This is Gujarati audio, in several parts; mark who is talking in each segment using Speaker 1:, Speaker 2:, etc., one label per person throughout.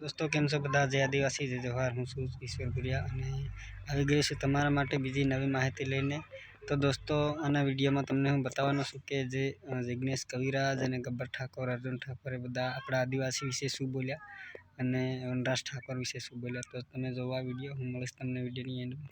Speaker 1: दोस्तों केम छो बधा जय आदिवासी जय जोहार। हूँ छूं ईश्वर गुरिया अने આવી ગઈ છું તમારા માટે બીજી નવી માહિતી લઈને। તો દોસ્તો આના વિડીયોમાં તમને હું બતાવવાનો છું કે જે જિગ્નેશ કવિરાજ અને ગબ્બર ઠાકોર, અર્જુન ઠાકોરે બધા આપણા આદિવાસી વિશે શું બોલ્યા અને વનરાજ ઠાકોર વિશે શું બોલ્યા। તો તમે જોવા વિડીયો, હું મળીશ તમને વિડીયોની એન્ડમાં।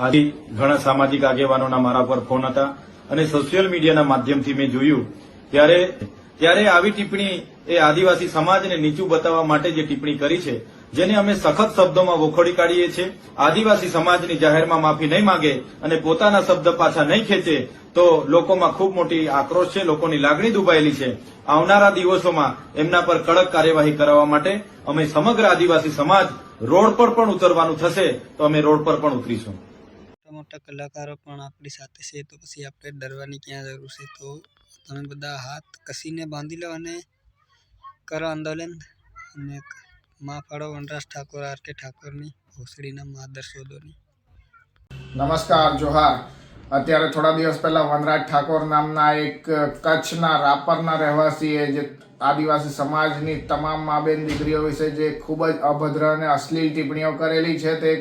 Speaker 2: આજે ઘણા સામાજિક આગેવાનોના મારા પર ફોન હતા અને સોશિયલ મીડિયાના માધ્યમથી મેં જોયું ત્યારે આવી ટિપ્પણી એ આદિવાસી સમાજને નીચું બતાવવા માટે જે ટિપ્પણી કરી છે, જેને અમે સખત શબ્દોમાં વખોડી કાઢીએ છીએ। આદિવાસી સમાજની જાહેરમાં માફી નહીં માંગે અને પોતાના શબ્દ પાછા નહીં ખેંચે તો લોકોમાં ખૂબ મોટી આક્રોશ છે, લોકોની લાગણી દુભાયેલી છે। આવનારા દિવસોમાં એમના પર કડક કાર્યવાહી કરવા માટે અમે સમગ્ર આદિવાસી સમાજ રોડ પર પણ ઉતરવાનું થશે તો અમે રોડ પર પણ ઉતરીશું।
Speaker 1: મોટા કલાકારો પણ આપણી સાથે છે, તો પછી આપણે ડરવાની ક્યાં જરૂર છે। તો તમે બધા હાથ કસીને બાંધી લો અને કરો આંદોલન અને માં ફાળો વનરાજ ઠાકોર, આર.કે. ઠાકોરની ભોસડીના માદર સોદોની।
Speaker 3: નમસ્કાર, જોહાર। અત્યારે થોડા દિવસ પહેલા વનરાજ ઠાકોર નામના એક કચ્છના રાપરના રહેવાસીએ જે આદિવાસી સમાજની તમામ મા બેન દીકરીઓ વિશે જે ખૂબ જ અભદ્ર અને અશ્લીલ ટિપ્પણીઓ કરેલી છે તે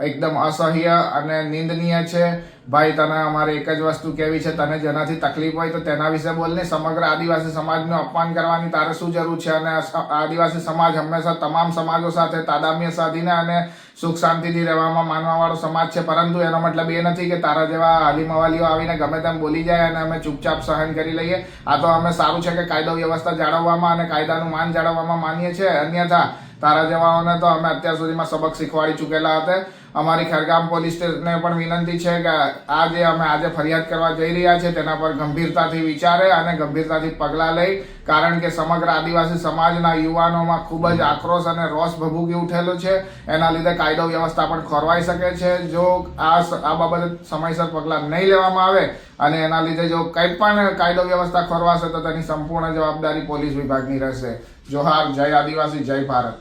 Speaker 3: એકદમ અસહ્ય અને નિંદનીય છે। ભાઈ, તને અમારે એક જ વસ્તુ કહેવી છે, તને જેનાથી તકલીફ હોય તો તેના વિશે બોલને। સમગ્ર આદિવાસી સમાજનું અપમાન કરવાની તારે શું જરૂર છે? અને આદિવાસી સમાજ હંમેશા તમામ સમાજો સાથે તાદામ્ય સાધીને અને સુખ શાંતિથી રહેવામાં માનવાવાળો સમાજ છે, પરંતુ એનો મતલબ એ નથી કે તારા જેવા હાલીમવાલીઓ આવીને ગમે તેમ બોલી જાય અને અમે ચૂપચાપ સહન કરી લઈએ। આ તો અમે સારું છે કે કાયદો વ્યવસ્થા જાળવવામાં અને કાયદાનું માન જાળવવામાં માનીએ છીએ, અન્યથા તારા જેવાઓને તો અમે અત્યાર સુધીમાં સબક શીખવાડી ચૂકેલા હતા। અમારી ખેરગામ પોલીસ સ્ટેશનને પણ વિનંતી છે કે આ જે અમે આજે ફરિયાદ કરવા જઈ રહ્યા છે તેના પર ગંભીરતાથી વિચારે અને ગંભીરતાથી પગલાં લઈ, કારણ કે સમગ્ર આદિવાસી સમાજના યુવાનોમાં ખૂબ જ આક્રોશ અને રોષ ભભૂકી ઉઠેલો છે। એના લીધે કાયદો વ્યવસ્થા પણ ખોરવાઈ શકે છે જો આ બાબતે સમયસર પગલાં નહીં લેવામાં આવે, અને એના લીધે જો કંઈ પણ કાયદો વ્યવસ્થા ખોરવાશે તો તેની સંપૂર્ણ જવાબદારી પોલીસ વિભાગની રહેશે। જોહાર, જય આદિવાસી, જય ભારત।